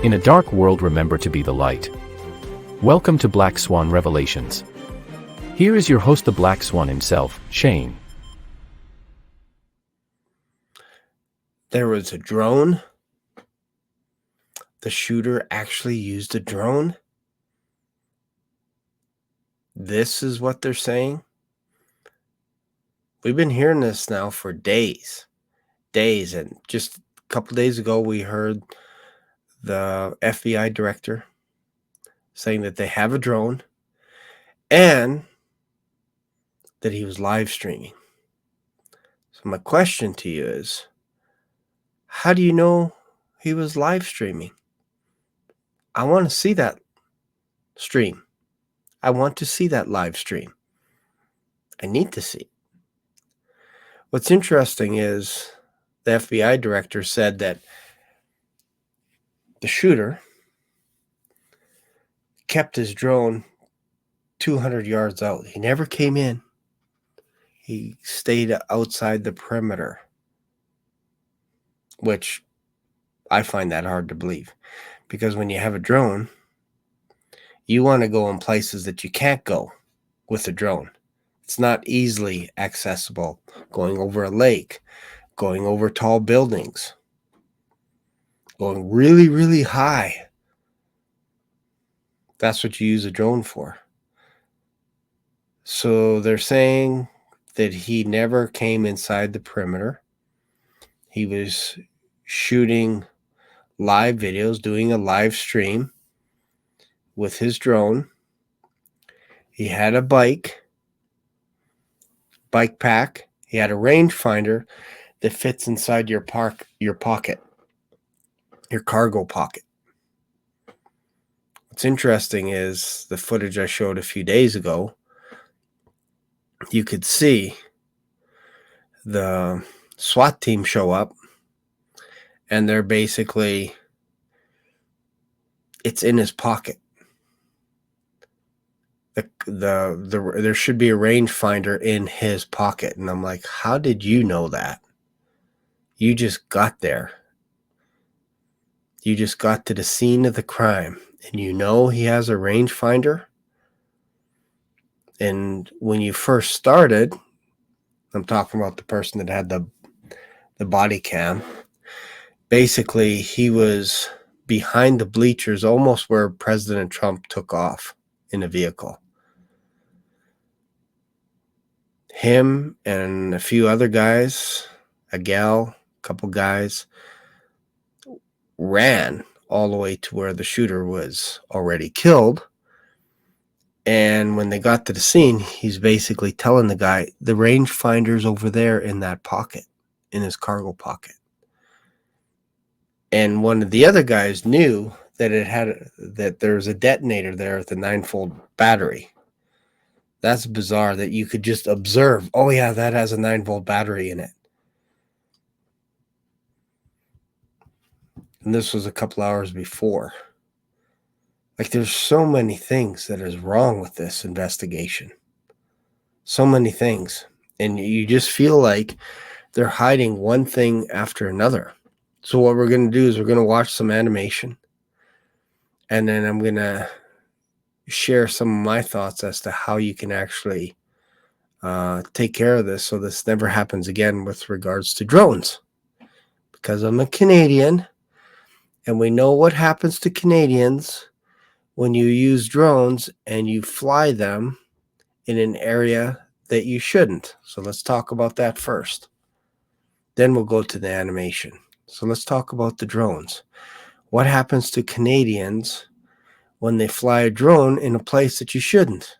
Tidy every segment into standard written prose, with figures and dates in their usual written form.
In a dark world, remember to be the light. Welcome to Black Swan Revelations. Here is your host, the Black Swan himself, Shane. There was a drone. The shooter actually used a drone. This is what they're saying. We've been hearing this now for days. And just a couple days ago, we heard the FBI director saying that they have a drone and that he was live streaming. So my question to you is, how do you know he was live streaming? I want to see that stream. I want to see that live stream. I need to see it. What's interesting is the FBI director said that the shooter kept his drone 200 yards out. He never came in. He stayed outside the perimeter, which I find that hard to believe, because when you have a drone, you want to go in places that you can't go with a drone. It's not easily accessible, going over a lake, going over tall buildings, going really, really high. That's what you use a drone for. So they're saying that he never came inside the perimeter. He was shooting live videos, doing a live stream with his drone. He had a bike pack. He had a rangefinder that fits inside your pocket, your cargo pocket. What's interesting is the footage I showed a few days ago. You could see the SWAT team show up, and they're basically, it's in his pocket. There should be a rangefinder in his pocket. And I'm like, how did you know that? You just got there. You just got to the scene of the crime, and you know he has a rangefinder. And when you first started, I'm talking about the person that had the body cam. Basically, he was behind the bleachers, almost where President Trump took off in a vehicle. Him and a few other guys, a gal, a couple guys, ran all the way to where the shooter was already killed. And when they got to the scene, he's basically telling the guy, the rangefinder's over there in that pocket, in his cargo pocket. And one of the other guys knew that that there was a detonator there with a 9-volt battery. That's bizarre that you could just observe, oh yeah, that has a 9-volt battery in it. And this was a couple hours before. Like, there's so many things that is wrong with this investigation. So many things. And you just feel like they're hiding one thing after another. So what we're going to do is we're going to watch some animation. And then I'm going to share some of my thoughts as to how you can actually take care of this so this never happens again with regards to drones. Because I'm a Canadian, and we know what happens to Canadians when you use drones and you fly them in an area that you shouldn't. So let's talk about that first. Then we'll go to the animation. So let's talk about the drones. What happens to Canadians when they fly a drone in a place that you shouldn't?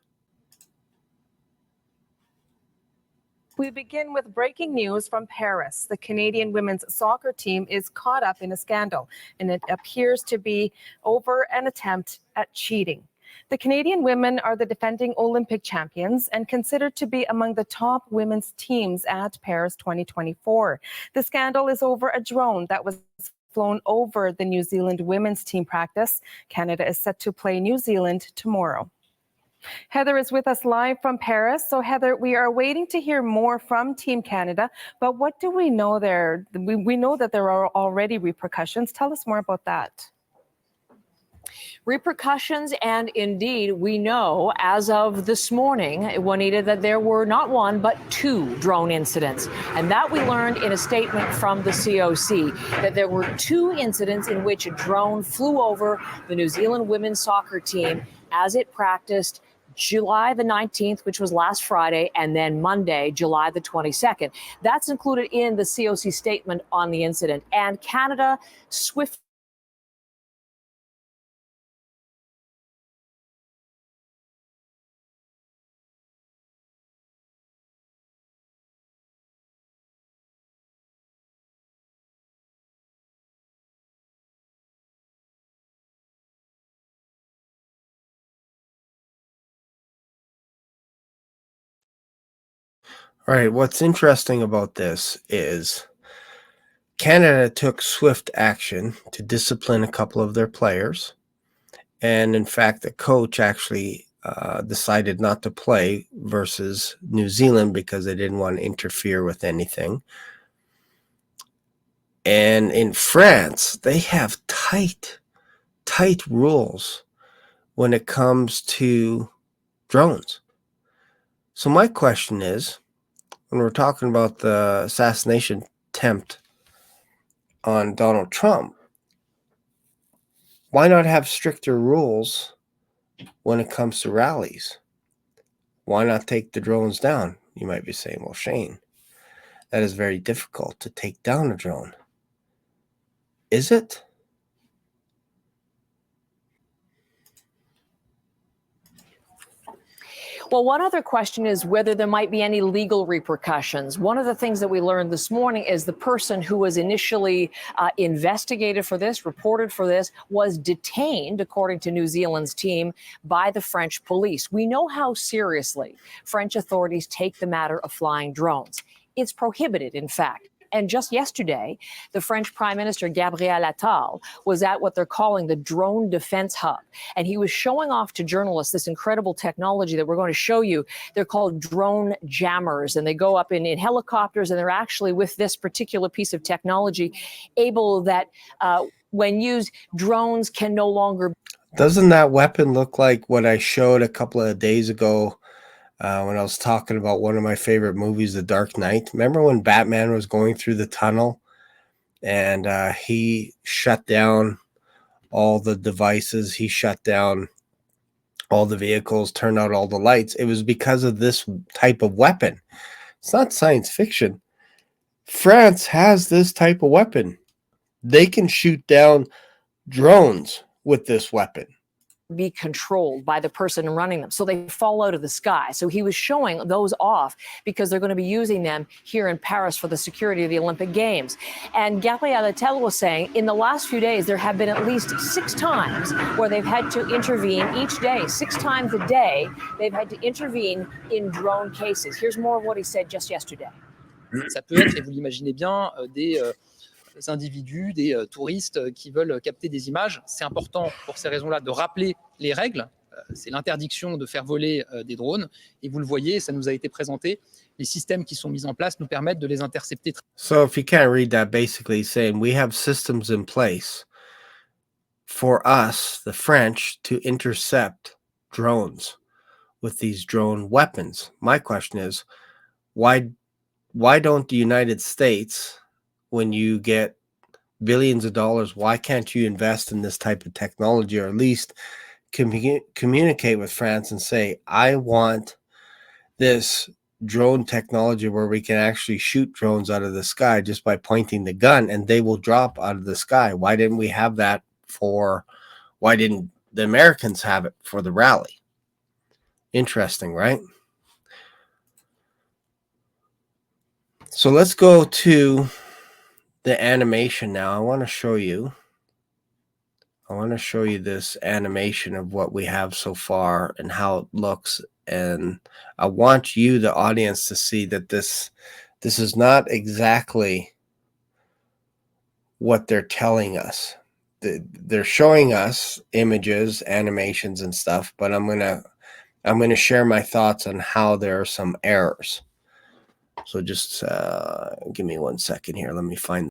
We begin with breaking news from Paris. The Canadian women's soccer team is caught up in a scandal, and it appears to be over an attempt at cheating. The Canadian women are the defending Olympic champions and considered to be among the top women's teams at Paris 2024. The scandal is over a drone that was flown over the New Zealand women's team practice. Canada is set to play New Zealand tomorrow. Heather is with us live from Paris. So Heather, we are waiting to hear more from Team Canada, but what do we know there? We know that there are already repercussions. Tell us more about that. Repercussions, and indeed, we know as of this morning, Juanita, that there were not one but 2 drone incidents. And that we learned in a statement from the COC, that there were 2 incidents in which a drone flew over the New Zealand women's soccer team as it practiced July the 19th, which was last Friday, and then Monday, July the 22nd. That's included in the COC statement on the incident. And Canada swiftly All right, what's interesting about this is Canada took swift action to discipline a couple of their players. And in fact, the coach actually decided not to play versus New Zealand because they didn't want to interfere with anything. And in France, they have tight rules when it comes to drones. So my question is, when we're talking about the assassination attempt on Donald Trump, why not have stricter rules when it comes to rallies? Why not take the drones down? You might be saying, well, Shane, that is very difficult to take down a drone. Is it? Well, one other question is whether there might be any legal repercussions. One of the things that we learned this morning is the person who was initially investigated for this, reported for this, was detained, according to New Zealand's team, by the French police. We know how seriously French authorities take the matter of flying drones. It's prohibited, in fact. And just yesterday, the French Prime Minister, Gabriel Attal, was at what they're calling the Drone Defense Hub. And he was showing off to journalists this incredible technology that we're going to show you. They're called drone jammers, and they go up in helicopters, and they're actually, with this particular piece of technology, able that when used, drones can no longer. Doesn't that weapon look like what I showed a couple of days ago when I was talking about one of my favorite movies, The Dark Knight? Remember when Batman was going through the tunnel and he shut down all the devices, he shut down all the vehicles, turned out all the lights? It was because of this type of weapon. It's not science fiction. France has this type of weapon. They can shoot down drones with this weapon. Be controlled by the person running them, so they fall out of the sky. So he was showing those off because they're going to be using them here in Paris for the security of the Olympic Games. And Gabriel Attal was saying in the last few days there have been at least 6 times where they've had to intervene each day. 6 times a day they've had to intervene in drone cases. Here's more of what he said just yesterday. Ça peut être, et vous l'imaginez bien, des individus, des touristes qui veulent capter des images. C'est important pour ces raisons-là de rappeler les règles. C'est l'interdiction de faire voler des drones. Et vous le voyez, ça nous a été présenté. Les systèmes qui sont mis en place nous permettent de les intercepter. So if you can't read that, basically saying we have systems in place for us, the French, to intercept drones with these drone weapons. My question is, why don't the United States, when you get billions of dollars, why can't you invest in this type of technology, or at least communicate with France and say, I want this drone technology where we can actually shoot drones out of the sky just by pointing the gun and they will drop out of the sky? Why didn't we have that why didn't the Americans have it for the rally? Interesting, right? So let's go to the animation now. I want to show you this animation of what we have so far and how it looks. And I want you, the audience, to see that this is not exactly what they're telling us. They're showing us images, animations, and stuff, but I'm gonna share my thoughts on how there are some errors. So just give me 1 second here. Let me find.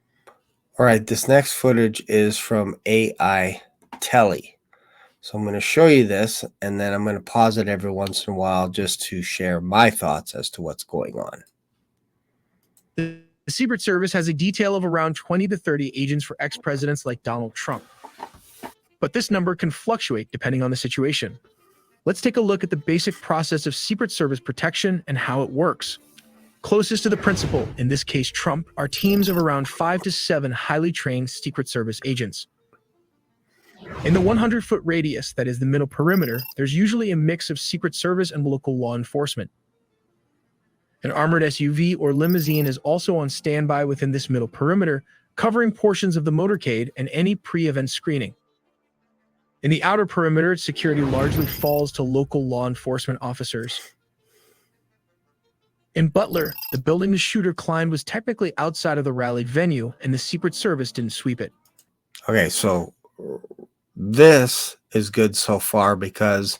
All right, this next footage is from AI Telly. So I'm going to show you this, and then I'm going to pause it every once in a while just to share my thoughts as to what's going on. The Secret Service has a detail of around 20 to 30 agents for ex-presidents like Donald Trump. But this number can fluctuate depending on the situation. Let's take a look at the basic process of Secret Service protection and how it works. Closest to the principal, in this case Trump, are teams of around 5 to 7 highly trained Secret Service agents. In the 100-foot radius, that is the middle perimeter, there's usually a mix of Secret Service and local law enforcement. An armored SUV or limousine is also on standby within this middle perimeter, covering portions of the motorcade and any pre-event screening. In the outer perimeter, security largely falls to local law enforcement officers. In Butler, the building the shooter climbed was technically outside of the rally venue, and the Secret Service didn't sweep it. Okay, so this is good so far because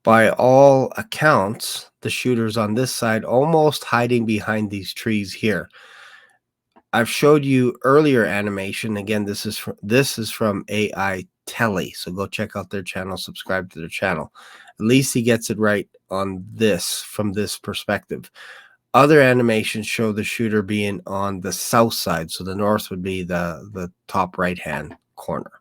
by all accounts, the shooter's on this side, almost hiding behind these trees here. I've showed you earlier animation. Again, this is from AI Telly, so go check out their channel, subscribe to their channel. At least he gets it right on this from this perspective. Other animations show the shooter being on the south side, so the north would be the top right-hand corner.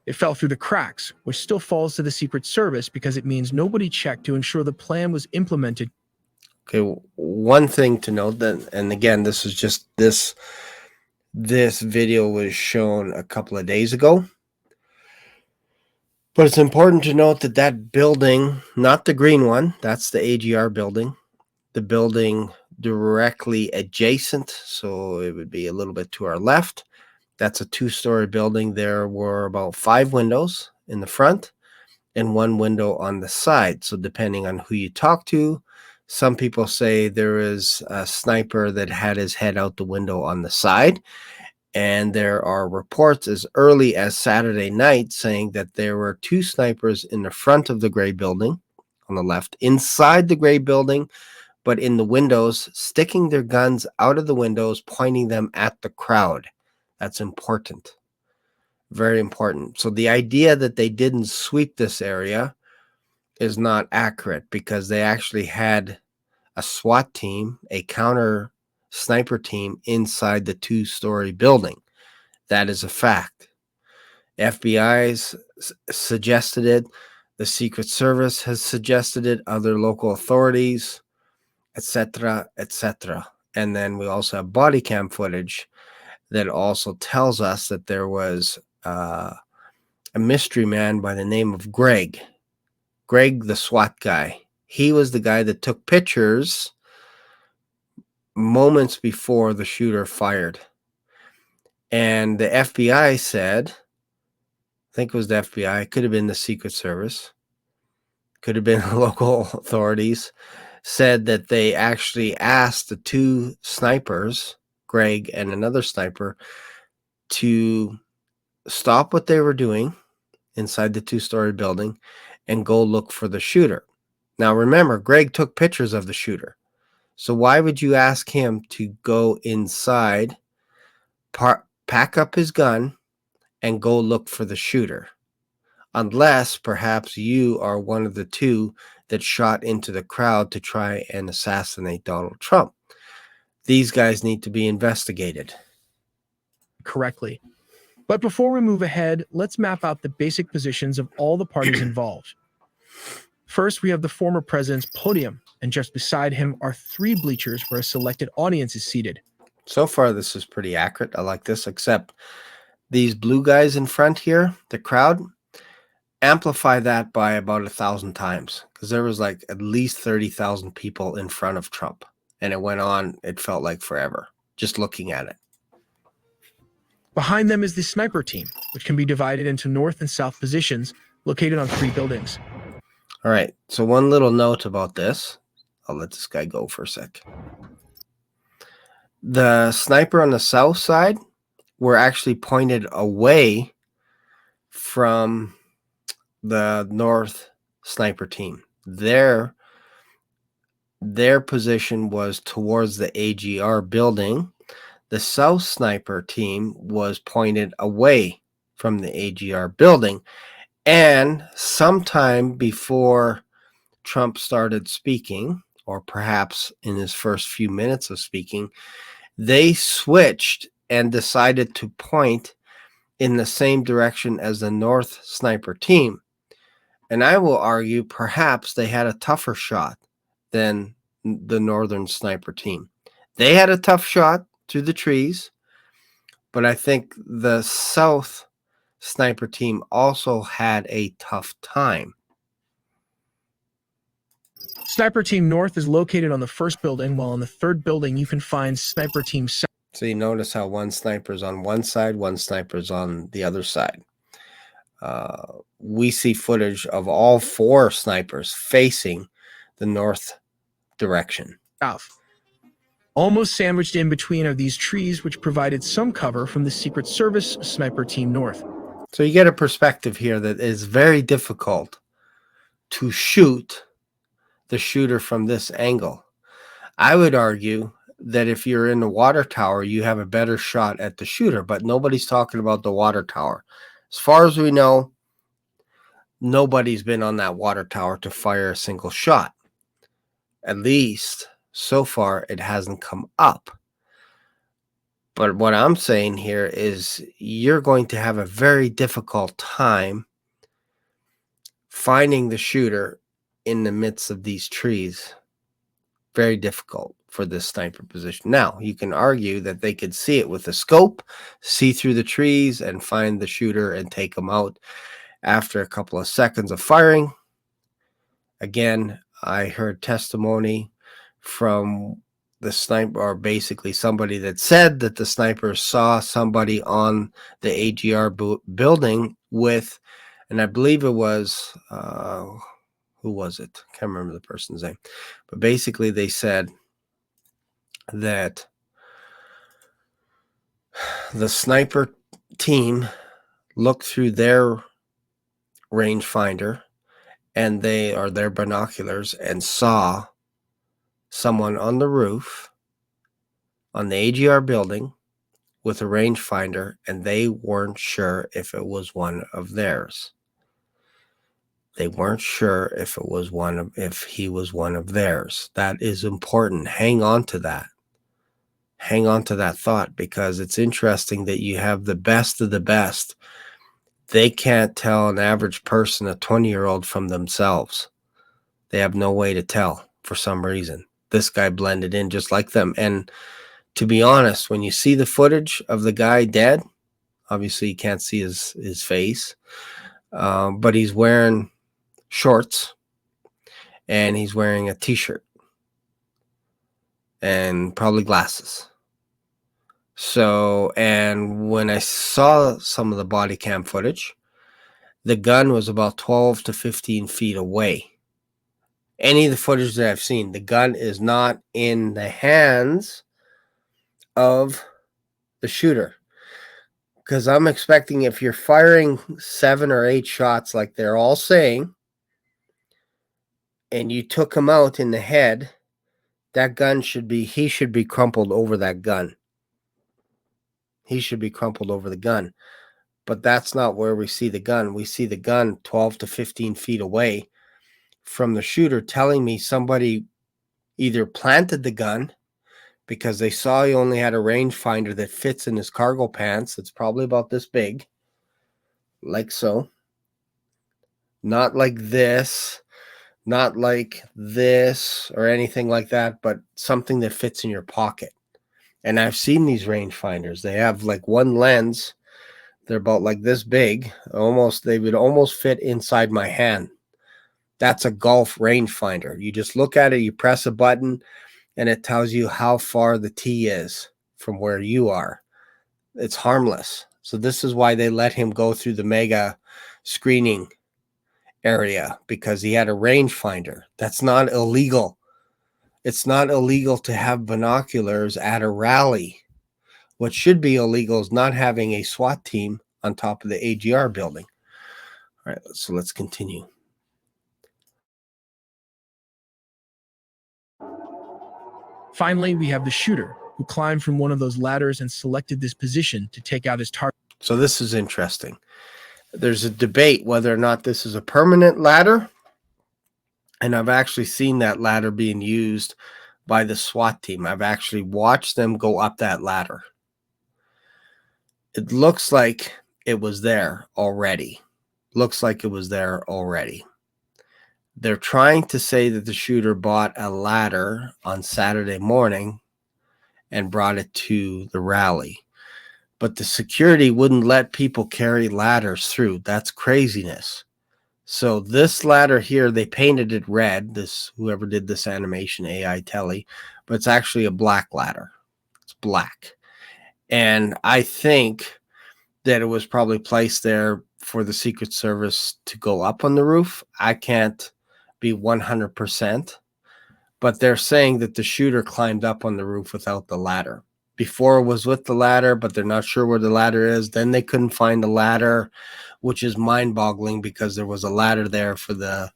It fell through the cracks, which still falls to the Secret Service because it means nobody checked to ensure the plan was implemented. Okay, one thing to note that, and again, this is just this video was shown a couple of days ago. But it's important to note that that building, not the green one, that's the AGR building, the building directly adjacent, so it would be a little bit to our left. That's a 2-story building. There were about 5 windows in the front and 1 window on the side. So depending on who you talk to, some people say there is a sniper that had his head out the window on the side. And there are reports as early as Saturday night saying that there were 2 snipers in the front of the gray building on the left, inside the gray building, but in the windows, sticking their guns out of the windows, pointing them at the crowd. That's important. Very important. So the idea that they didn't sweep this area is not accurate because they actually had a SWAT team, a counter sniper team inside the 2-story building. That is a fact. FBI's suggested it. The Secret Service has suggested it. Other local authorities, etc., etc. And then we also have body cam footage that also tells us that there was a mystery man by the name of Greg, the SWAT guy. He was the guy that took pictures moments before the shooter fired. And the FBI said, I think it was the FBI, it could have been the Secret Service, could have been the local authorities, said that they actually asked the 2 snipers, Greg and another sniper, to stop what they were doing inside the 2-story building and go look for the shooter. Now remember, Greg took pictures of the shooter. So why would you ask him to go inside, pack up his gun, and go look for the shooter? Unless perhaps you are one of the 2 that shot into the crowd to try and assassinate Donald Trump. These guys need to be investigated Correctly. But before we move ahead, let's map out the basic positions of all the parties involved. First, we have the former president's podium, and just beside him are 3 bleachers where a selected audience is seated. So far, this is pretty accurate. I like this, except these blue guys in front here, the crowd, amplify that by about 1,000 times because there was like at least 30,000 people in front of Trump, and it went on. It felt like forever just looking at it. Behind them is the sniper team, which can be divided into north and south positions located on 3 buildings. All right. So one little note about this. I'll let this guy go for a sec. The sniper on the south side were actually pointed away from the north sniper team. Their position was towards the AGR building. The south sniper team was pointed away from the AGR building. And sometime before Trump started speaking, or perhaps in his first few minutes of speaking, they switched and decided to point in the same direction as the North sniper team. And I will argue perhaps they had a tougher shot than the Northern sniper team. They had a tough shot through the trees, but I think the South sniper team also had a tough time. Sniper Team North is located on the first building, while on the third building you can find Sniper Team South. So you notice how one sniper's on one side, one sniper's on the other side. We see footage of all four snipers facing the north direction. Almost sandwiched in between are these trees, which provided some cover from the Secret Service Sniper Team North. So you get a perspective here that is very difficult to shoot the shooter from this angle. I would argue that if you're in the water tower, you have a better shot at the shooter, but nobody's talking about the water tower. As far as we know, nobody's been on that water tower to fire a single shot. At least so far, it hasn't come up. But what I'm saying here is you're going to have a very difficult time finding the shooter in the midst of these trees. Very difficult for this sniper position. Now, you can argue that they could see it with a scope, see through the trees, and find the shooter and take him out after a couple of seconds of firing. Again, I heard testimony from the sniper, or basically somebody that said that the sniper saw somebody on the AGR building with, and I believe it was, who was it? Can't remember the person's name. But basically they said that the sniper team looked through their rangefinder and their binoculars and saw someone on the roof on the AGR building with a rangefinder, and they weren't sure if it was one of theirs. They weren't sure if he was one of theirs. That is important. Hang on to that. Hang on to that thought, because it's interesting that you have the best of the best. They can't tell an average person, a 20-year-old, from themselves. They have no way to tell for some reason. This guy blended in just like them. And to be honest, when you see the footage of the guy dead, obviously you can't see his face, but he's wearing shorts and he's wearing a t-shirt and probably glasses. So, and when I saw some of the body cam footage, the gun was about 12 to 15 feet away. Any of the footage that I've seen, the gun is not in the hands of the shooter. Because I'm expecting, if you're firing 7 or 8 shots like they're all saying, and you took him out in the head, he should be crumpled over that gun. He should be crumpled over the gun. But that's not where we see the gun. We see the gun 12 to 15 feet away from the shooter, telling me somebody either planted the gun because they saw he only had a rangefinder that fits in his cargo pants. It's probably about this big, like so. Not like this, not like this or anything like that, but something that fits in your pocket. And I've seen these rangefinders. They have like one lens. They're about like this big. They would almost fit inside my hand. That's a golf rangefinder. You just look at it, you press a button, and it tells you how far the tee is from where you are. It's harmless. So this is why they let him go through the mega screening area, because he had a rangefinder. That's not illegal. It's not illegal to have binoculars at a rally. What should be illegal is not having a SWAT team on top of the AGR building. All right, so let's continue. Finally, we have the shooter, who climbed from one of those ladders and selected this position to take out his target. So this is interesting. there's a debate whether or not this is a permanent ladder. And I've actually seen that ladder being used by the SWAT team. I've actually watched them go up that ladder. It looks like it was there already. Looks like it was there already. They're trying to say that the shooter bought a ladder on Saturday morning and brought it to the rally. But the security wouldn't let people carry ladders through. That's craziness. So this ladder here, they painted it red, this whoever did this animation, AI Telly, but it's actually a black ladder. It's black. And I think that it was probably placed there for the Secret Service to go up on the roof. I can't be 100%, but they're saying that the shooter climbed up on the roof without the ladder. Before it was with the ladder, but they're not sure where the ladder is. Then they couldn't find the ladder, which is mind-boggling because there was a ladder there for the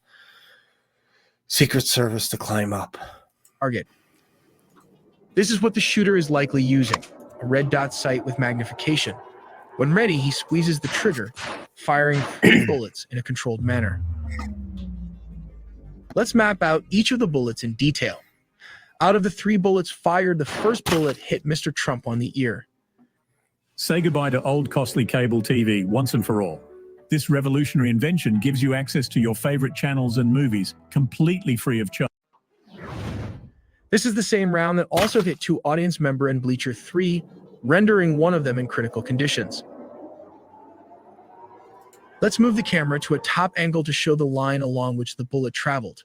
Secret Service to climb up. Target. This is what the shooter is likely using, a red dot sight with magnification. When ready, he squeezes the trigger, firing 3 bullets in a controlled manner. Let's map out each of the bullets in detail. Out of the 3 bullets fired, the first bullet hit Mr. Trump on the ear. Say goodbye to old costly cable TV once and for all. This revolutionary invention gives you access to your favorite channels and movies completely free of charge. This is the same round that also hit 2 audience member in Bleacher 3, rendering one of them in critical conditions. Let's move the camera to a top angle to show the line along which the bullet traveled.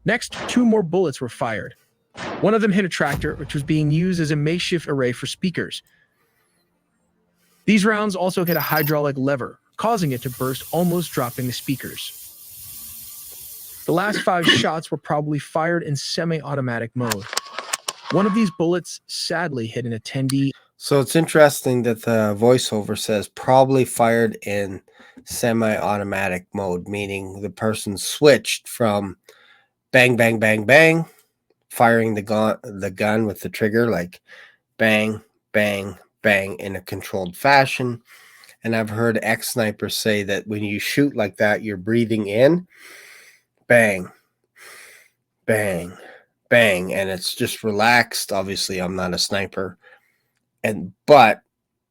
Next, 2 more bullets were fired. One of them hit a tractor, which was being used as a makeshift array for speakers. These rounds also hit a hydraulic lever, causing it to burst, almost dropping the speakers. The last 5 shots were probably fired in semi-automatic mode. One of these bullets sadly hit an attendee. So it's interesting that the voiceover says probably fired in semi-automatic mode, meaning the person switched from bang, bang, bang, bang, firing the gun with the trigger, like bang, bang, bang in a controlled fashion. And I've heard ex-snipers say that when you shoot like that, you're breathing in, bang, bang, bang, and it's just relaxed. Obviously, I'm not a sniper. But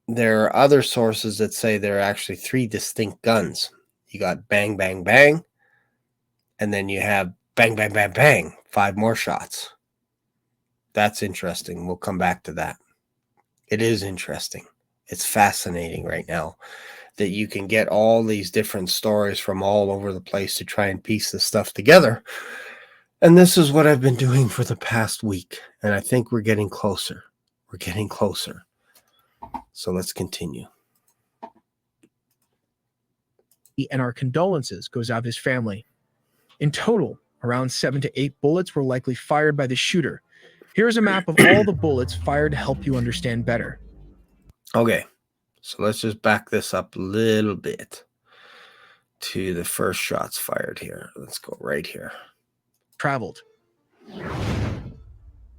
there are other sources that say there are actually 3 distinct guns. You got bang, bang, bang, and then you have bang, bang, bang, bang, 5 more shots. That's interesting. We'll come back to that. It is interesting. It's fascinating right now that you can get all these different stories from all over the place to try and piece this stuff together. And this is what I've been doing for the past week. And I think we're getting closer. We're getting closer. So let's continue. And our condolences goes out to his family. In total, around 7 to 8 bullets were likely fired by the shooter. Here's a map of all the bullets fired to help you understand better. Okay, so let's just back this up a little bit to the first shots fired here. Let's go right here. Traveled.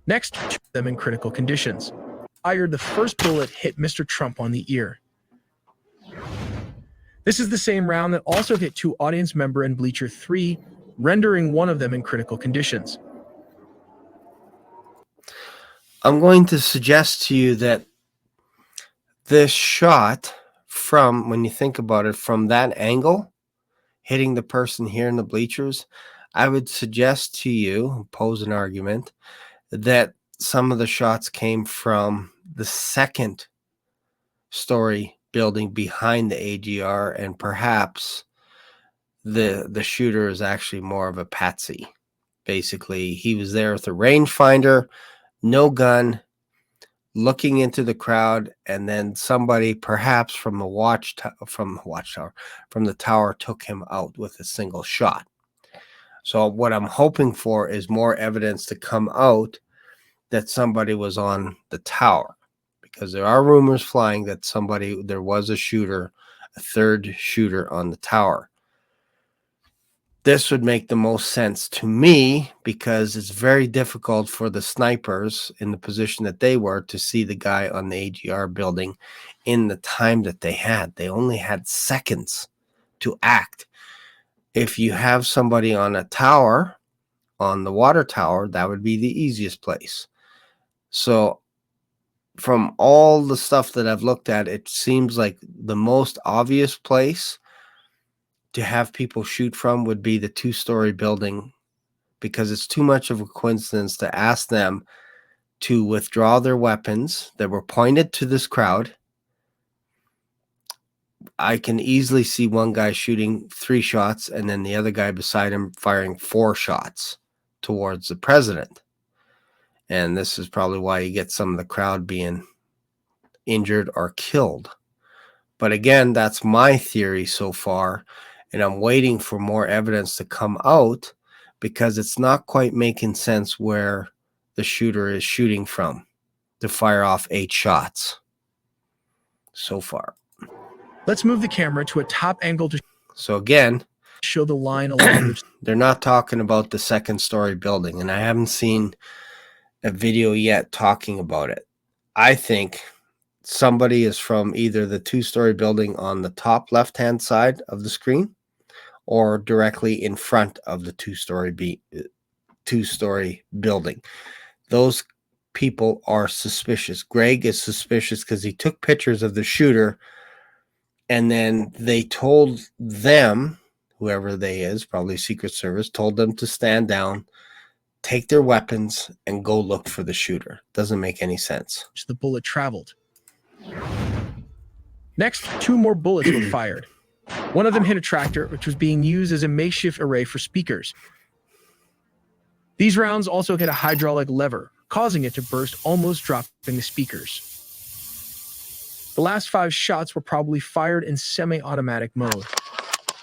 Next, 2 of them in critical conditions. Fired, the first bullet hit Mr. Trump on the ear. This is the same round that also hit 2 audience member in Bleacher 3, rendering one of them in critical conditions. I'm going to suggest to you that this shot from, when you think about it, from that angle, hitting the person here in the bleachers, I would suggest to you, pose an argument, that some of the shots came from the second story building behind the AGR, and perhaps the shooter is actually more of a patsy. Basically, he was there with a rangefinder, no gun, looking into the crowd, and then somebody perhaps from the tower took him out with a single shot. So what I'm hoping for is more evidence to come out that somebody was on the tower, because there are rumors flying that there was a shooter, a third shooter on the tower. This would make the most sense to me because it's very difficult for the snipers in the position that they were to see the guy on the AGR building in the time that they had. They only had seconds to act. If you have somebody on a tower, on the water tower, that would be the easiest place. So from all the stuff that I've looked at, it seems like the most obvious place to have people shoot from would be the 2-story building, because it's too much of a coincidence to ask them to withdraw their weapons that were pointed to this crowd. I can easily see one guy shooting 3 shots and then the other guy beside him firing 4 shots towards the president. And this is probably why you get some of the crowd being injured or killed. But again, that's my theory so far, and I'm waiting for more evidence to come out because it's not quite making sense where the shooter is shooting from to fire off 8 shots so far. Let's move the camera to a top angle to So again, show the line along which they're not talking about the 2nd-story building, and I haven't seen a video yet talking about it. I think somebody is from either the 2-story building on the top left-hand side of the screen or directly in front of the 2-story building. Those people are suspicious. Greg is suspicious because he took pictures of the shooter, and then they told them, whoever they is, probably Secret Service, told them to stand down, take their weapons, and go look for the shooter. Doesn't make any sense. the bullet traveled. Next, 2 more bullets were fired. One of them hit a tractor, which was being used as a makeshift array for speakers. These rounds also hit a hydraulic lever, causing it to burst, almost dropping the speakers. The last 5 shots were probably fired in semi-automatic mode.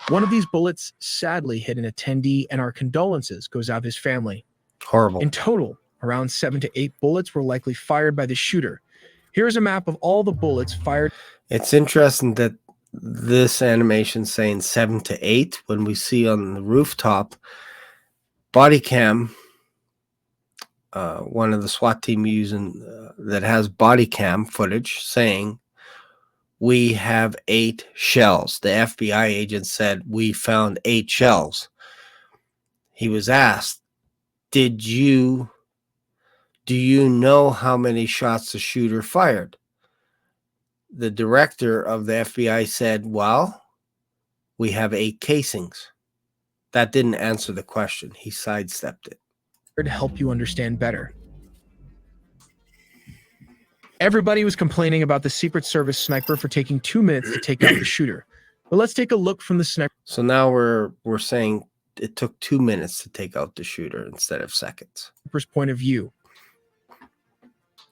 One of these bullets sadly hit an attendee, and our condolences goes out to his family. Horrible. In total, around 7 to 8 bullets were likely fired by the shooter. Here's a map of all the bullets fired. It's interesting that this animation saying 7 to 8 when we see on the rooftop body cam, one of the SWAT team using that has body cam footage saying we have 8 shells. The FBI agent said we found 8 shells. He was asked, do you know how many shots the shooter fired? The director of the FBI said, well, we have 8 casings. That didn't answer the question. He sidestepped it. To help you understand better. Everybody was complaining about the Secret Service sniper for taking 2 minutes to take out the shooter. But let's take a look from the sniper's So now we're saying it took 2 minutes to take out the shooter instead of seconds. point of view.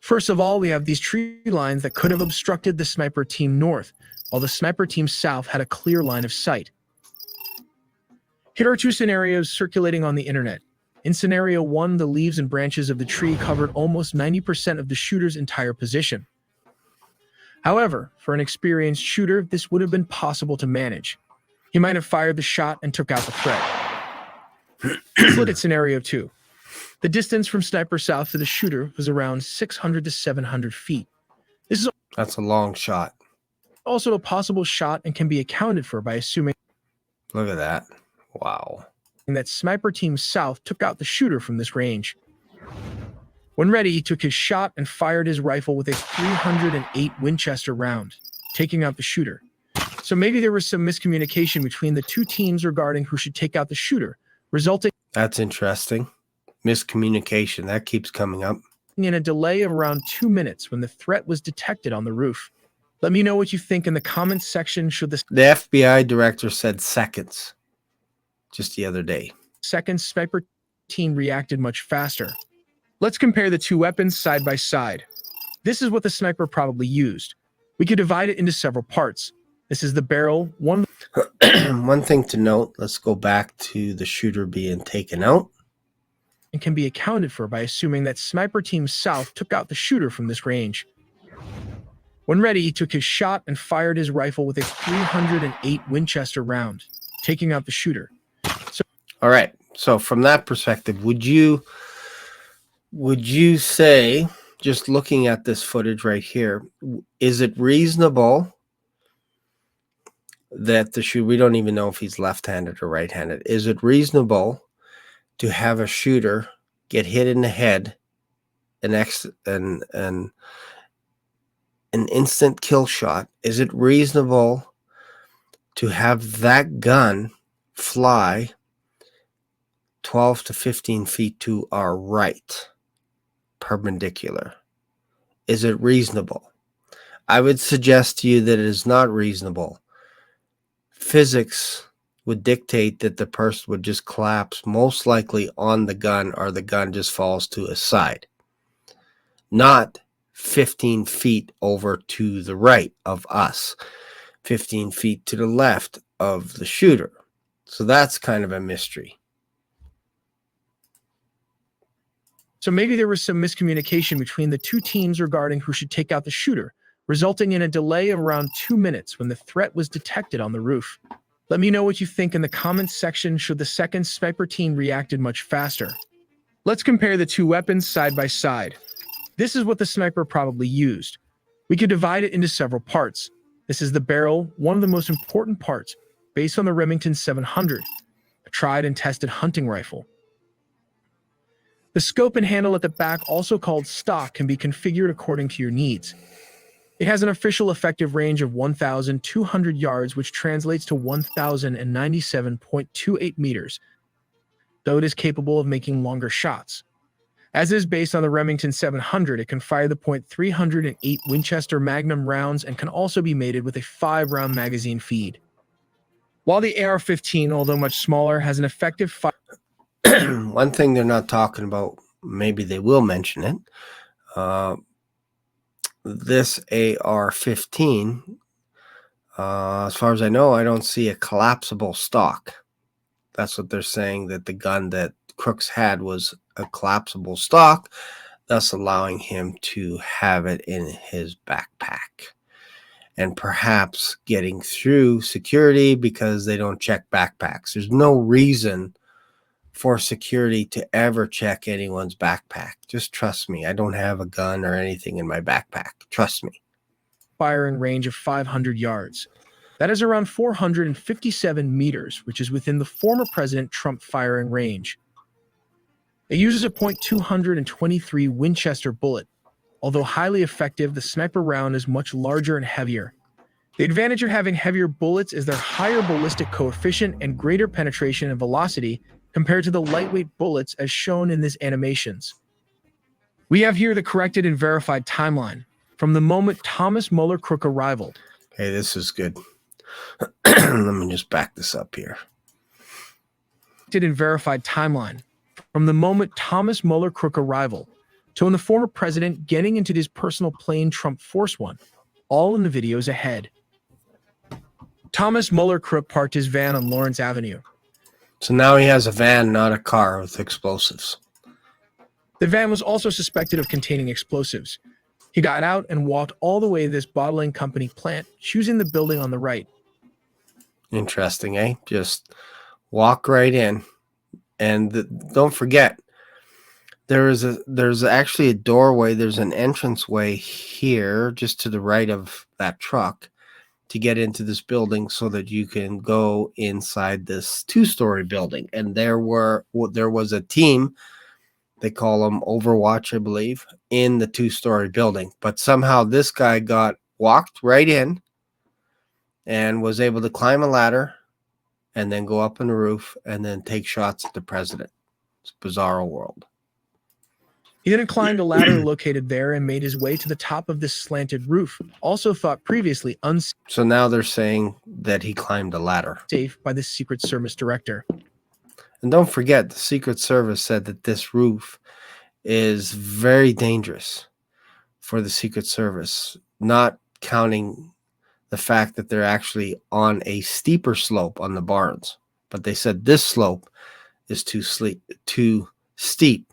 First of all, we have these tree lines that could have obstructed the sniper team north, while the sniper team south had a clear line of sight. Here are 2 scenarios circulating on the internet. In scenario 1, the leaves and branches of the tree covered almost 90% of the shooter's entire position. However, for an experienced shooter, this would have been possible to manage. He might have fired the shot and took out the threat. Let's look at scenario 2. The distance from sniper south to the shooter was around 600 to 700 feet. This is That's a long shot. also a possible shot and can be accounted for by assuming Look at that. Wow. that sniper team south took out the shooter from this range. When ready, he took his shot and fired his rifle with a 308 Winchester round, taking out the shooter. So maybe there was some miscommunication between the 2 teams regarding who should take out the shooter, resulting That's interesting. Miscommunication. That keeps coming up. in a delay of around 2 minutes when the threat was detected on the roof. Let me know what you think in the comments section. Should the The FBI director said seconds just the other day. second sniper team reacted much faster? Let's compare the 2 weapons side by side. This is what the sniper probably used. We could divide it into several parts. This is the barrel, one One thing to note, let's go back to the shooter being taken out. and can be accounted for by assuming that sniper team south took out the shooter from this range. When ready, he took his shot and fired his rifle with a 308 Winchester round, taking out the shooter. All right. So from that perspective, would you say, just looking at this footage right here, is it reasonable that the shooter, we don't even know if he's left-handed or right-handed, is it reasonable to have a shooter get hit in the head, an instant kill shot? Is it reasonable to have that gun fly 12 to 15 feet to our right, perpendicular? Is it reasonable? I would suggest to you that it is not reasonable. Physics would dictate that the person would just collapse, most likely on the gun, or the gun just falls to his side. Not 15 feet over to the right of us, 15 feet to the left of the shooter. So that's kind of a mystery. So maybe there was some miscommunication between the two teams regarding who should take out the shooter, resulting in a delay of around 2 minutes when the threat was detected on the roof. Let me know what you think in the comments section. Should the second sniper team reacted much faster? Let's compare the two weapons side by side. This is what the sniper probably used. We could divide it into several parts. This is the barrel, one of the most important parts, based on the Remington 700, a tried and tested hunting rifle. The scope and handle at the back, also called stock, can be configured according to your needs. It has an official effective range of 1,200 yards, which translates to 1,097.28 meters, though it is capable of making longer shots. As is based on the Remington 700, it can fire the .308 Winchester Magnum rounds and can also be mated with a 5-round magazine feed. While the AR-15, although much smaller, has an effective fire. One thing they're not talking about, maybe they will mention it, this AR-15, as far as I know, I don't see a collapsible stock. That's what they're saying, that the gun that Crooks had was a collapsible stock, thus allowing him to have it in his backpack. And perhaps getting through security because they don't check backpacks. There's no reason for security to ever check anyone's backpack. Just trust me. I don't have a gun or anything in my backpack. Trust me. Firing range of 500 yards. That is around 457 meters, which is within the former President Trump firing range. It uses a .223 Winchester bullet. Although highly effective, the sniper round is much larger and heavier. The advantage of having heavier bullets is their higher ballistic coefficient and greater penetration and velocity compared to the lightweight bullets as shown in these animations. We have here the corrected and verified timeline from the moment Thomas Mueller Crook arrival. Hey, this is good. Let me just back this up here. Corrected and verified timeline from the moment Thomas Mueller Crook arrival to when the former president getting into his personal plane Trump Force One, all in the videos ahead. Thomas Mueller Crook parked his van on Lawrence Avenue. So now he has a van, not a car, with explosives. The van was also suspected of containing explosives. He got out and walked all the way to this bottling company plant, choosing the building on the right. Interesting, eh? Just walk right in. And don't forget, there's actually a doorway. There's an entranceway here, just to the right of that truck, to get into this building so that you can go inside this 2-story building. And there was a team, they call them Overwatch, I believe, in the 2-story building. But somehow this guy walked right in and was able to climb a ladder and then go up on the roof and then take shots at the president. It's a bizarre world. He then climbed a ladder located there and made his way to the top of this slanted roof, also thought previously unsafe. So now they're saying that he climbed a ladder. By the Secret Service director. And don't forget, the Secret Service said that this roof is very dangerous for the Secret Service, not counting the fact that they're actually on a steeper slope on the barns. But they said this slope is too steep.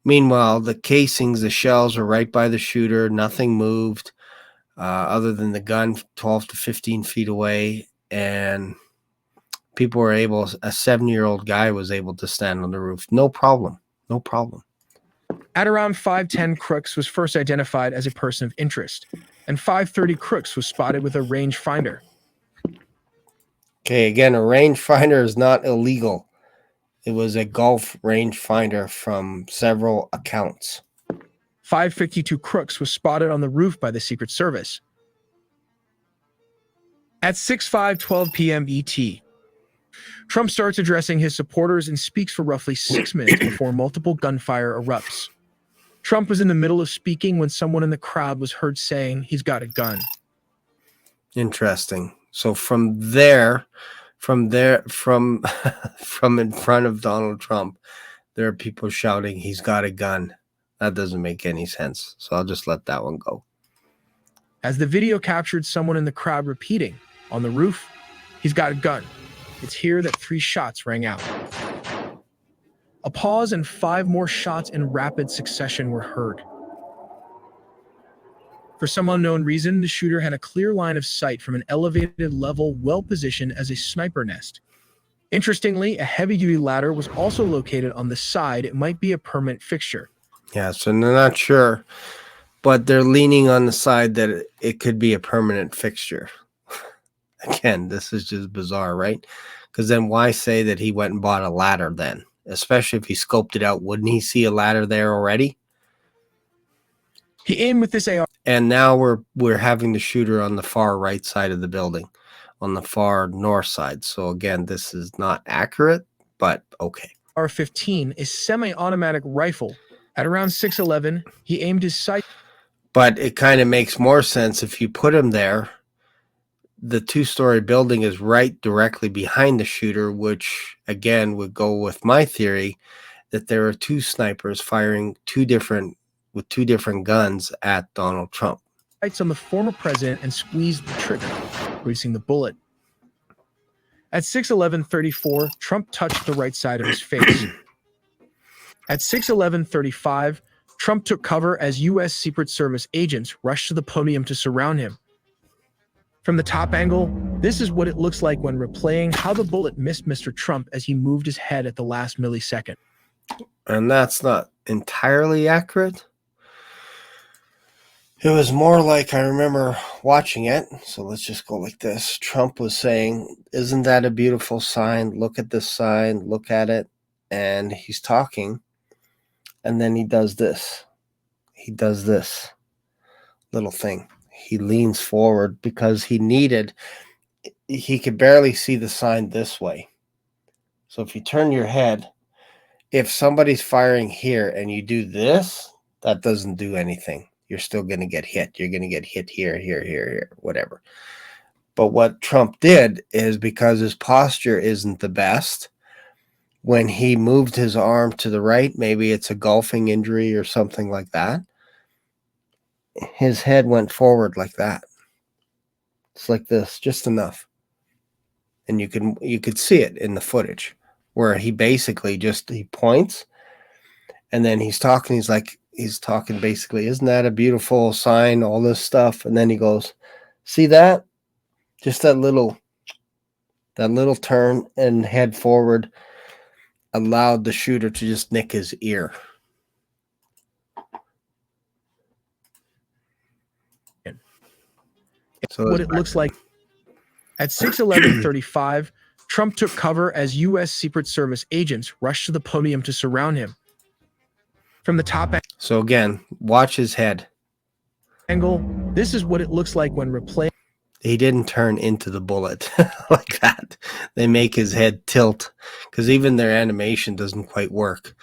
Meanwhile, the casings, the shells were right by the shooter. Nothing moved other than the gun 12 to 15 feet away. And people were able, a 7-year-old guy was able to stand on the roof. No problem. No problem. At around 5:10, Crooks was first identified as a person of interest, and 5:30, Crooks was spotted with a rangefinder. Okay, again, a rangefinder is not illegal. It was a golf rangefinder from several accounts. 5:52, Crooks was spotted on the roof by the Secret Service. At 6:12 p.m. ET, Trump starts addressing his supporters and speaks for roughly 6 minutes before multiple gunfire erupts. Trump was in the middle of speaking when someone in the crowd was heard saying he's got a gun. Interesting. So from there, from in front of Donald Trump, there are people shouting, he's got a gun. That doesn't make any sense. So I'll just let that one go. As the video captured someone in the crowd repeating, on the roof, he's got a gun. It's here that 3 shots rang out. A pause and 5 more shots in rapid succession were heard. For some unknown reason, the shooter had a clear line of sight from an elevated level well-positioned as a sniper nest. Interestingly, a heavy-duty ladder was also located on the side. It might be a permanent fixture. Yeah, so they're not sure, but they're leaning on the side that it could be a permanent fixture. Again, this is just bizarre, right? Because then why say that he went and bought a ladder then? Especially if he scoped it out. Wouldn't he see a ladder there already? He aimed with this AR. And now we're having the shooter on the far right side of the building, on the far north side. So again, this is not accurate, but okay. AR-15, a semi-automatic rifle. At around 6:11, he aimed his sight. But it kind of makes more sense if you put him there. The 2-story building is right directly behind the shooter, which again would go with my theory that there are 2 snipers firing with two different guns at Donald Trump. Sights on the former president and squeezed the trigger, releasing the bullet. At 6:11:34, Trump touched the right side of his face. At 6:11:35, Trump took cover as U.S. Secret Service agents rushed to the podium to surround him. From the top angle, this is what it looks like when replaying how the bullet missed Mr. Trump as he moved his head at the last millisecond. And that's not entirely accurate. It was more like, I remember watching it. So let's just go like this. Trump was saying, isn't that a beautiful sign? Look at this sign. Look at it. And he's talking. And then he does this. He does this little thing. He leans forward because he could barely see the sign this way. So if you turn your head, if somebody's firing here and you do this, that doesn't do anything. You're still going to get hit. You're going to get hit here, here, here, here, whatever. But what Trump did is, because his posture isn't the best, when he moved his arm to the right, maybe it's a golfing injury or something like that, his head went forward like that. It's like this, just enough. And you could see it in the footage where he basically he points and then he's talking basically, isn't that a beautiful sign, all this stuff, and then he goes, see that? Just that little turn and head forward allowed the shooter to just nick his ear. So what it looks like. At 6:11:35, Trump took cover as U.S. Secret Service agents rushed to the podium to surround him. From the top So again, watch his head. Angle, this is what it looks like when replaying. He didn't turn into the bullet like that. They make his head tilt because even their animation doesn't quite work.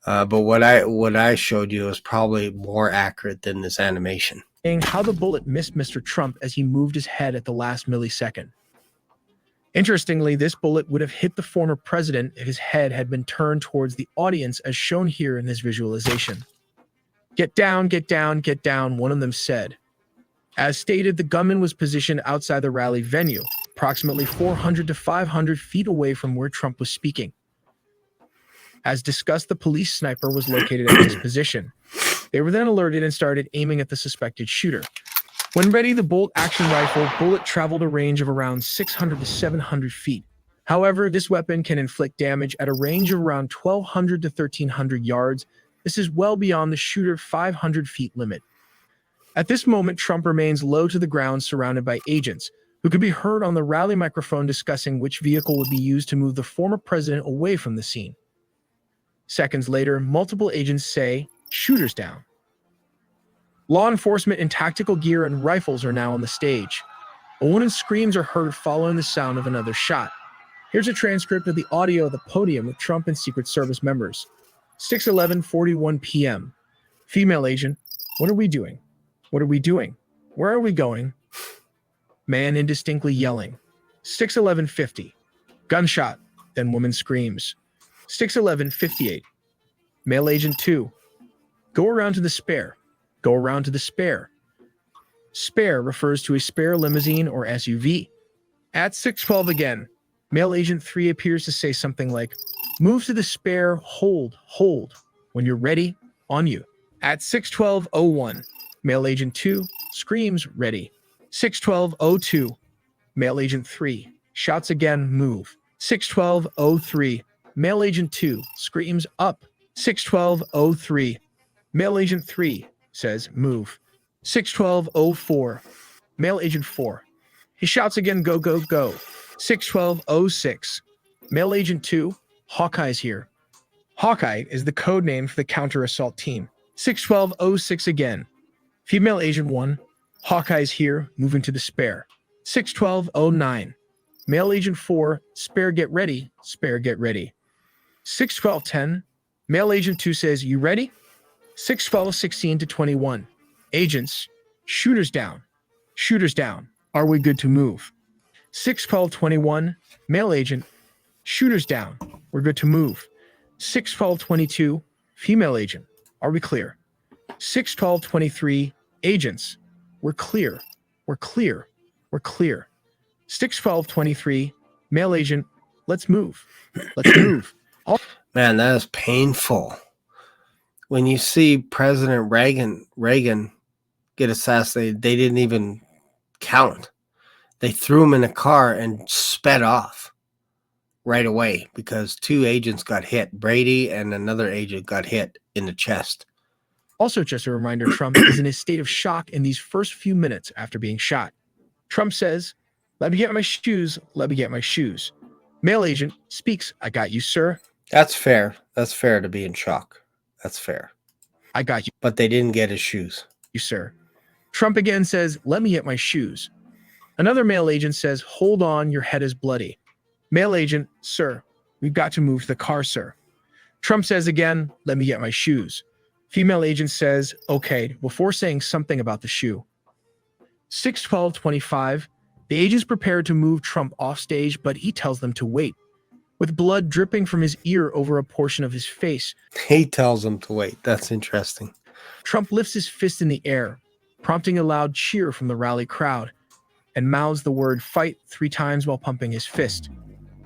But what I showed you is probably more accurate than this animation. How the bullet missed Mr. Trump as he moved his head at the last millisecond. Interestingly, this bullet would have hit the former president if his head had been turned towards the audience as shown here in this visualization. Get down, get down, get down, one of them said. As stated, the gunman was positioned outside the rally venue, approximately 400 to 500 feet away from where Trump was speaking. As discussed, the police sniper was located at this position. They were then alerted and started aiming at the suspected shooter. When ready, the bolt-action rifle bullet traveled a range of around 600 to 700 feet. However, this weapon can inflict damage at a range of around 1,200 to 1,300 yards. This is well beyond the shooter's 500 feet limit. At this moment, Trump remains low to the ground, surrounded by agents, who could be heard on the rally microphone discussing which vehicle would be used to move the former president away from the scene. Seconds later, multiple agents say, "Shooters down." Law enforcement in tactical gear and rifles are now on the stage. A woman's screams are heard following the sound of another shot. Here's a transcript of the audio of the podium with Trump and Secret Service members. 6:11:41 p.m. Female agent, "What are we doing? What are we doing? Where are we going?" Man indistinctly yelling. 6:11:50. Gunshot, then woman screams. 6:11:58. Male agent 2. "Go around to the spare. Go around to the spare." Spare refers to a spare limousine or SUV. At 6:12 again, male agent 3 appears to say something like, "Move to the spare, hold. When you're ready, on you." At 6:12:01, male agent 2 screams, "Ready." 6:12:02, male agent 3 shouts again, "Move." 6:12:03, male agent 2 screams, "Up." 6:12:03, male agent 3 says, "Move." 6:12:04, male agent 4. He shouts again, "Go, go, go." 6:12:06, male agent 2, "Hawkeye's here." Hawkeye is the code name for the counter-assault team. 6:12:06 again. Female agent 1, "Hawkeye's here, moving to the spare." 6:12:09, male agent 4, "Spare get ready, spare get ready." 6:12:10, male agent 2 says, "You ready?" 6:12:16 to 21, agents, "Shooters down, shooters down. Are we good to move?" 6:12:21, male agent, "Shooters down, we're good to move." 6:12:22, female agent, "Are we clear?" 6:12:23, agents, "We're clear, we're clear, we're clear." 6:12:23, male agent, "Let's move, let's move." Man, that is painful. When you see President Reagan get assassinated, they didn't even count. They threw him in a car and sped off right away because 2 agents got hit. Brady and another agent got hit in the chest. Also, just a reminder, Trump is in a state of shock in these first few minutes after being shot. Trump says, "Let me get my shoes, let me get my shoes." Male agent speaks, "I got you, sir." That's fair. That's fair to be in shock. That's fair. "I got you, But they didn't get his shoes. sir." Trump again says, "Let me get my shoes." Another male agent says, "Hold on, your head is bloody." Male agent, "Sir, we've got to move to the car, sir." Trump says again, "Let me get my shoes." Female agent says, "Okay," before saying something about the shoe. 6:12:25, the agents prepare to move Trump off stage, but he tells them to wait. With blood dripping from his ear over a portion of his face, He tells them to wait. That's interesting. Trump lifts his fist in the air, prompting a loud cheer from the rally crowd, and mouths the word "fight" 3 times while pumping his fist.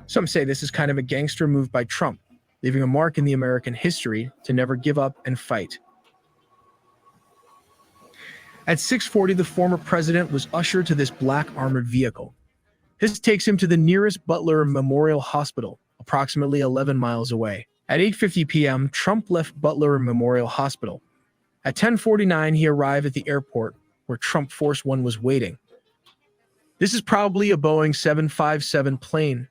Some say this is kind of a gangster move by Trump, leaving a mark in the American history to never give up and fight. At 6:40, the former president was ushered to this black armored vehicle. This takes him to the nearest Butler Memorial Hospital, approximately 11 miles away. At 8:50 p.m., Trump left Butler Memorial Hospital. At 10:49, he arrived at the airport where Trump Force One was waiting. This is probably a Boeing 757 plane.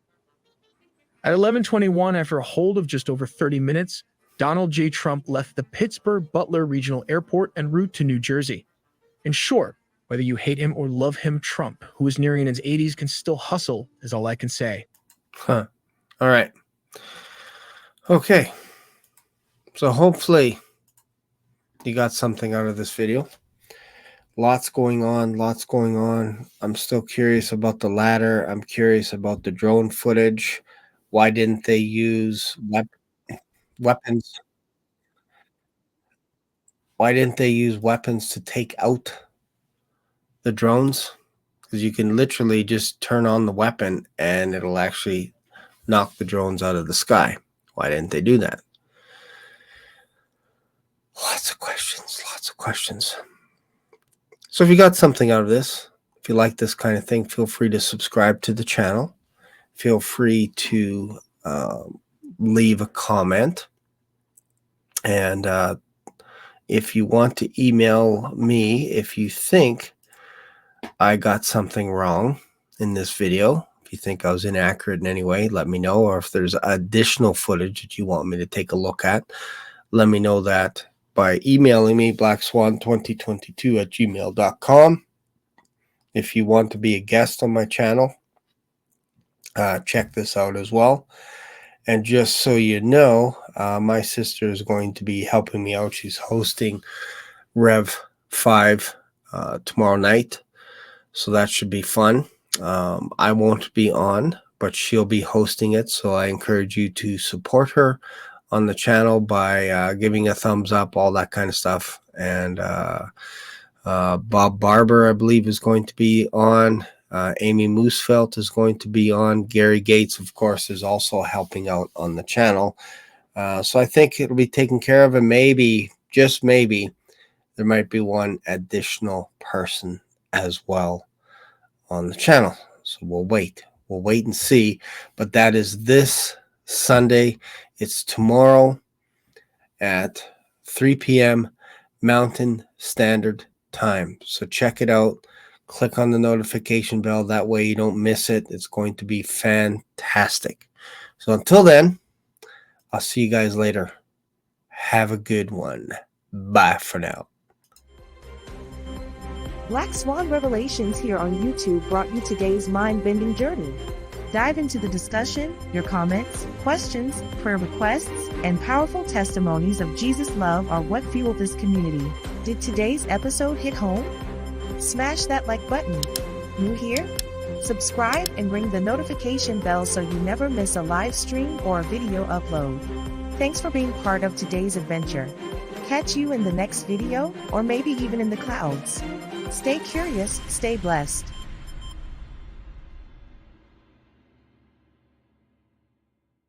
At 11:21, after a hold of just over 30 minutes, Donald J. Trump left the Pittsburgh-Butler Regional Airport en route to New Jersey. In short, whether you hate him or love him, Trump, who is nearing his 80s, can still hustle, is all I can say. Huh. All right. Okay. So hopefully you got something out of this video. Lots going on. I'm still curious about the ladder. I'm curious about the drone footage. Why didn't they use weapons? Why didn't they use weapons to take out the drones? Because you can literally just turn on the weapon and it'll actually knock the drones out of the sky. Why didn't they do that? Lots of questions. So if you got something out of this, if you like this kind of thing, feel free to subscribe to the channel. feel free to leave a comment. And if you want to email me, if you think I got something wrong in this video, if you think I was inaccurate in any way, let me know. Or if there's additional footage that you want me to take a look at, let me know that by emailing me, blackswan2022@gmail.com. If you want to be a guest on my channel, check this out as well. And just so you know, my sister is going to be helping me out. She's hosting Rev 5 tomorrow night, so that should be fun. I won't be on, but she'll be hosting it, so I encourage you to support her on the channel by giving a thumbs up, all that kind of stuff. And Bob Barber, I believe, is going to be on. Amy Moosefelt is going to be on. Gary Gates, of course, is also helping out on the channel. So I think it'll be taken care of, and maybe, just maybe, there might be one additional person as well on the channel. So we'll wait. We'll wait and see. But that is this Sunday. It's tomorrow at 3 p.m. Mountain Standard Time. So check it out. Click on the notification bell. That way you don't miss it. It's going to be fantastic. So until then, I'll see you guys later. Have a good one. Bye for now. Black Swan Revelations here on YouTube brought you today's mind-bending journey. Dive into the discussion, your comments, questions, prayer requests, and powerful testimonies of Jesus' love are what fuel this community. Did today's episode hit home? Smash that like button. New here? Subscribe and ring the notification bell so you never miss a live stream or a video upload. Thanks for being part of today's adventure. Catch you in the next video, or maybe even in the clouds. Stay curious, stay blessed.